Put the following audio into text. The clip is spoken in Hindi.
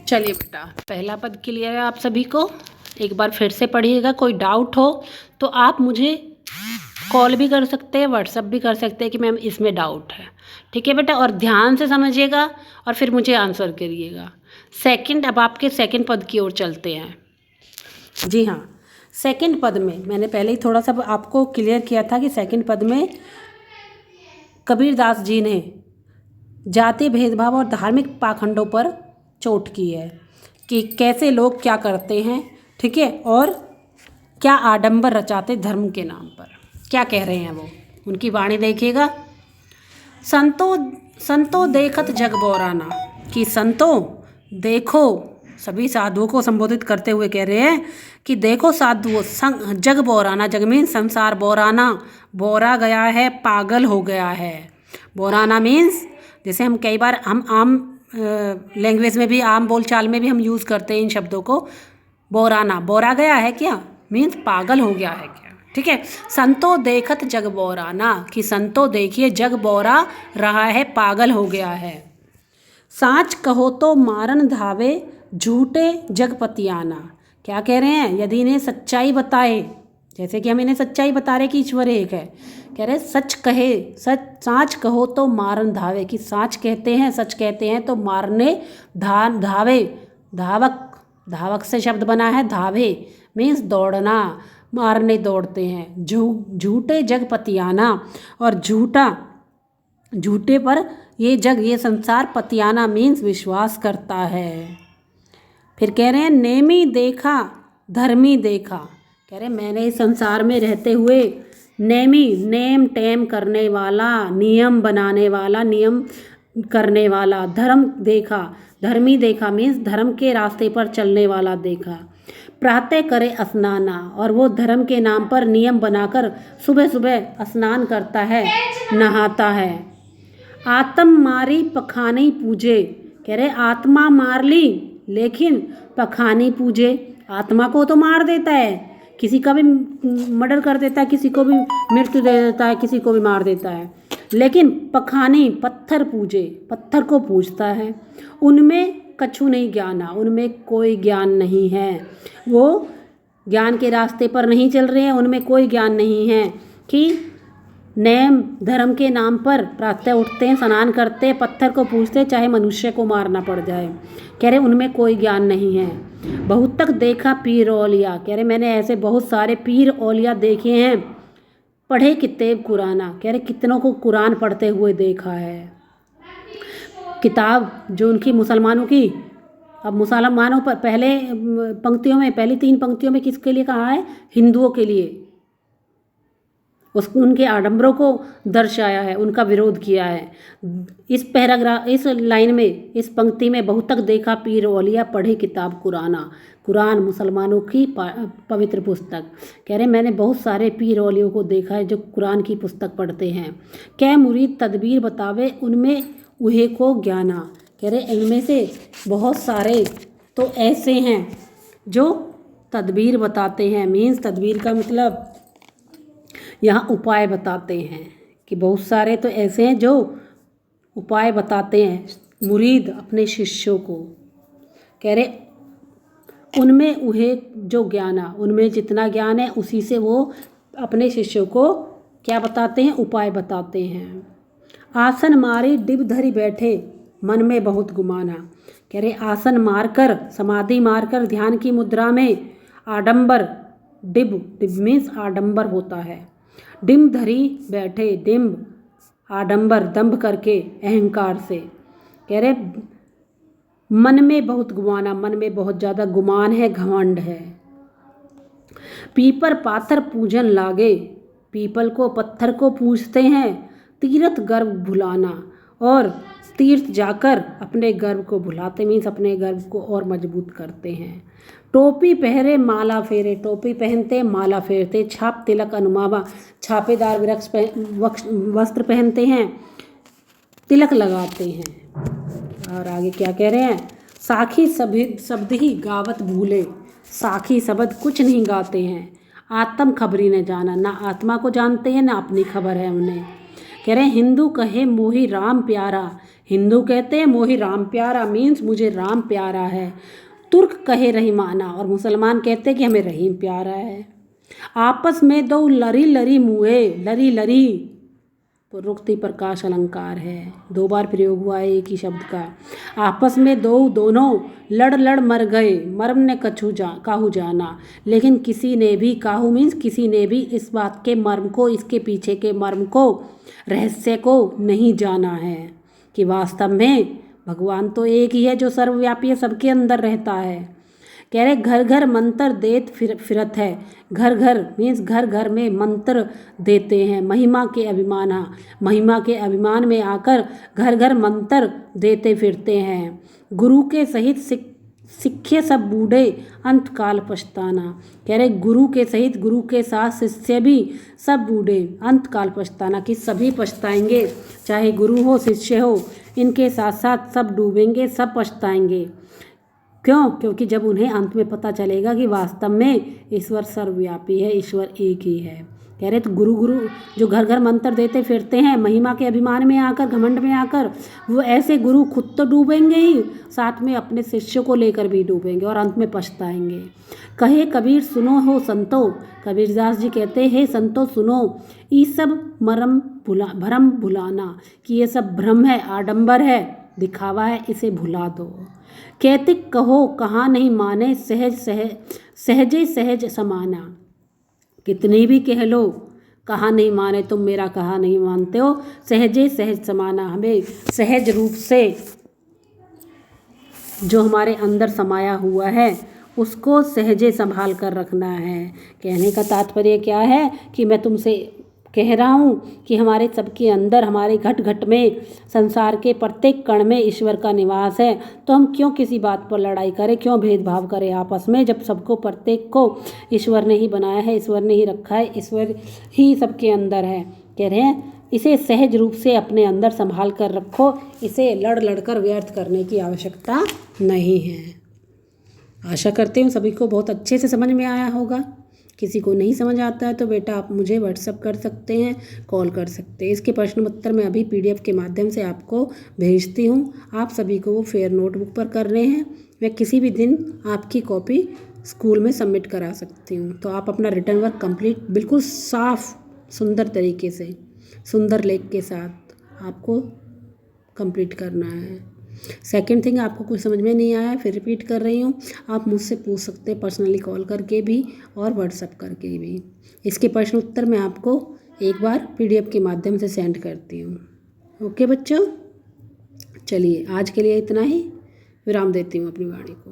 चलिए बेटा, पहला पद क्लियर है आप सभी को। एक बार फिर से पढ़िएगा। कोई डाउट हो तो आप मुझे कॉल भी कर सकते हैं, व्हाट्सअप भी कर सकते हैं कि मैम इसमें डाउट है। ठीक है बेटा, और ध्यान से समझिएगा और फिर मुझे आंसर करिएगा। अब आपके सेकंड पद की ओर चलते हैं। जी हाँ, सेकंड पद में मैंने पहले ही थोड़ा सा आपको क्लियर किया था कि सेकंड पद में कबीरदास जी ने जाति भेदभाव और धार्मिक पाखंडों पर चोट की है कि कैसे लोग क्या करते हैं, ठीक है, और क्या आडंबर रचाते धर्म के नाम पर। क्या कह रहे हैं वो, उनकी वाणी देखिएगा। संतो देखत जग बौराना, कि संतो देखो, सभी साधुओं को संबोधित करते हुए कह रहे हैं कि देखो साधुओं, जग बौराना, जग मीन्स संसार, बौराना बोरा गया है, पागल हो गया है। बौराना मीन्स जैसे हम कई बार हम आम लैंग्वेज में भी, आम बोलचाल में भी हम यूज़ करते हैं इन शब्दों को। बोराना, बोरा गया है क्या, मीन्स पागल हो गया है क्या। ठीक है, संतो देखत जग बौराना, कि संतो देखिए जग बौरा रहा है, पागल हो गया है। साच कहो तो मारन धावे, झूठे जगपतियाना। क्या कह रहे हैं, यदि इन्हें सच्चाई बताए, जैसे कि हम इन्हें सच्चाई बता रहे कि ईश्वर एक है, कह रहे सच कहे, साच कहो तो मारन धावे, कि साच कहते हैं, सच कहते हैं तो मारने धावे, धावक से शब्द बना है, धावे मीन्स दौड़ना, मारने दौड़ते हैं। झूठे जगपतियाना, और झूठे पर ये जग, ये संसार, पतियाना मीन्स विश्वास करता है। फिर कह रहे हैं नेमी देखा धर्मी देखा, कह रहे मैंने इस संसार में रहते हुए नेम टेम करने वाला, नियम बनाने वाला, नियम करने वाला, धर्म देखा, धर्मी देखा मीन्स धर्म के रास्ते पर चलने वाला देखा। प्रातः करे स्नाना, और वो धर्म के नाम पर नियम बनाकर सुबह सुबह स्नान करता है, नहाता है। आत्म मारी पखानी पूजे, कह रहे आत्मा मार ली लेकिन पखानी पूजे, आत्मा को तो मार देता है, किसी का भी मर्डर कर देता है, किसी को भी मृत्यु दे देता है, किसी को भी मार देता है, लेकिन पखानी पत्थर पूजे, पत्थर को पूजता है। उनमें कछु नहीं ज्ञाना, उनमें कोई ज्ञान नहीं है, वो ज्ञान के रास्ते पर नहीं चल रहे हैं, उनमें कोई ज्ञान नहीं है कि नेम धर्म के नाम पर प्रातः उठते हैं, स्नान करते हैं, पत्थर को पूजते, चाहे मनुष्य को मारना पड़ जाए। कह रहे उनमें कोई ज्ञान नहीं है। बहुत तक देखा पीर औलिया, कह रहे मैंने ऐसे बहुत सारे पीर औलिया देखे हैं, पढ़े किताब कुराना, कह रहे कितनों को कुरान पढ़ते हुए देखा है। किताब जो उनकी मुसलमानों की, अब मुसलमानों पर पहले पंक्तियों में, पहली 3 पंक्तियों में किसके लिए कहा है, हिंदुओं के लिए, उनके आडंबरों को दर्शाया है, उनका विरोध किया है। इस पैराग्राफ, इस लाइन में, इस पंक्ति में बहुत तक देखा पीर औलिया, पढ़े किताब कुराना, कुरान मुसलमानों की पवित्र पुस्तक। कह रहे मैंने बहुत सारे पीर औलियों को देखा है जो कुरान की पुस्तक पढ़ते हैं। कै मुरीद तदबीर बतावे, उनमें उहे को ज्ञाना, कह रहे इनमें से बहुत सारे तो ऐसे हैं जो तदबीर बताते हैं, मीन्स तदबीर का मतलब यहाँ उपाय बताते हैं, कि बहुत सारे तो ऐसे हैं जो उपाय बताते हैं मुरीद अपने शिष्यों को। कह रहे उनमें उहे जो ज्ञाना, उनमें जितना ज्ञान है उसी से वो अपने शिष्यों को क्या बताते हैं, उपाय बताते हैं। आसन मारी डिब धरी बैठे, मन में बहुत गुमाना, कह रहे आसन मारकर, समाधि मारकर, ध्यान की मुद्रा में आडंबर, डिब मीन्स आडंबर होता है, डिम धरी बैठे, डिम्ब आडंबर, दंभ करके, अहंकार से। कह रहे मन में बहुत गुमाना, मन में बहुत ज़्यादा गुमान है, घमंड है। पीपर पाथर पूजन लागे, पीपल को पत्थर को पूजते हैं। तीर्थ गर्व भुलाना, और तीर्थ जाकर अपने गर्व को भुलाते, मीन्स अपने गर्व को और मजबूत करते हैं। टोपी पहरे माला फेरे, टोपी पहनते माला फेरते। छाप तिलक अनुमावा, छापेदार वस्त्र पहनते हैं, तिलक लगाते हैं। और आगे क्या कह रहे हैं, साखी शब्द ही गावत भूले, साखी शब्द कुछ नहीं गाते हैं। आत्म खबरी ने जाना, ना आत्मा को जानते हैं ना अपनी खबर है उन्हें। कह रहे हैं हिंदू कहे मोहि राम प्यारा, हिंदू कहते हैं मोहि राम प्यारा मीन्स मुझे राम प्यारा है। तुर्क कहे रहीमाना, और मुसलमान कहते हैं कि हमें रहीम प्यारा है। आपस में दो लरी लरी मुए, लरी लरी पुरोक्ति प्रकाश अलंकार है, 2 बार प्रयोग हुआ है एक ही शब्द का। आपस में दोनों लड़ लड़ मर गए, मर्म ने काहू जाना, लेकिन किसी ने भी, काहू मीन्स किसी ने भी इस बात के मर्म को, इसके पीछे के मर्म को, रहस्य को नहीं जाना है कि वास्तव में भगवान तो एक ही है जो सर्वव्यापी है, सबके अंदर रहता है। कह रहे घर घर मंत्र देत फिरत है, घर घर मीन्स घर घर में मंत्र देते हैं, महिमा के अभिमान में आकर घर घर मंत्र देते फिरते हैं। गुरु के सहित सिक्खे सब बूढ़े अंत काल पछताना, कह रहे गुरु के सहित, गुरु के साथ शिष्य भी सब बूढ़े अंत काल पछताना, कि सभी पछताएंगे, चाहे गुरु हो शिष्य हो, इनके साथ साथ सब डूबेंगे, सब पछताएंगे। क्यों? क्योंकि जब उन्हें अंत में पता चलेगा कि वास्तव में ईश्वर सर्वव्यापी है, ईश्वर एक ही है। कह रहे तो गुरु जो घर घर मंत्र देते फिरते हैं, महिमा के अभिमान में आकर, घमंड में आकर, वो ऐसे गुरु खुद तो डूबेंगे ही, साथ में अपने शिष्यों को लेकर भी डूबेंगे और अंत में पछताएंगे। कहे कबीर सुनो हो संतो, कबीरदास जी कहते हैं संतो सुनो, ये सब भ्रम भुलाना, कि ये सब भ्रम है, आडंबर है, दिखावा है, इसे भुला दो। कहते कहो कहाँ नहीं माने, सहजे सहज समाना, कितने भी कह लो कहा नहीं माने, तुम मेरा कहा नहीं मानते हो, सहजे सहज समाना, हमें सहज रूप से जो हमारे अंदर समाया हुआ है उसको सहजे संभाल कर रखना है। कहने का तात्पर्य क्या है कि मैं तुमसे कह रहा हूँ कि हमारे सबके अंदर, हमारे घट घट में, संसार के प्रत्येक कण में ईश्वर का निवास है, तो हम क्यों किसी बात पर लड़ाई करें, क्यों भेदभाव करें आपस में, जब सबको, प्रत्येक को ईश्वर ने ही बनाया है, ईश्वर ने ही रखा है, ईश्वर ही सबके अंदर है। कह रहे हैं इसे सहज रूप से अपने अंदर संभाल कर रखो, इसे लड़ लड़ कर व्यर्थ करने की आवश्यकता नहीं है। आशा करती हूँ सभी को बहुत अच्छे से समझ में आया होगा। किसी को नहीं समझ आता है तो बेटा आप मुझे व्हाट्सअप कर सकते हैं, कॉल कर सकते हैं। इसके प्रश्न उत्तर मैं अभी PDF के माध्यम से आपको भेजती हूँ। आप सभी को वो फेयर नोटबुक पर करने हैं। मैं किसी भी दिन आपकी कॉपी स्कूल में सबमिट करा सकती हूँ। तो आप अपना रिटर्न वर्क कंप्लीट बिल्कुल साफ सुंदर तरीके से, सुंदर लेख के साथ आपको कंप्लीट करना है। सेकंड थिंग, आपको कुछ समझ में नहीं आया फिर रिपीट कर रही हूँ, आप मुझसे पूछ सकते हैं पर्सनली कॉल करके भी और व्हाट्सअप करके भी। इसके प्रश्न उत्तर मैं आपको एक बार PDF के माध्यम से सेंड करती हूँ। ओके बच्चों, चलिए आज के लिए इतना ही, विराम देती हूँ अपनी वाणी को।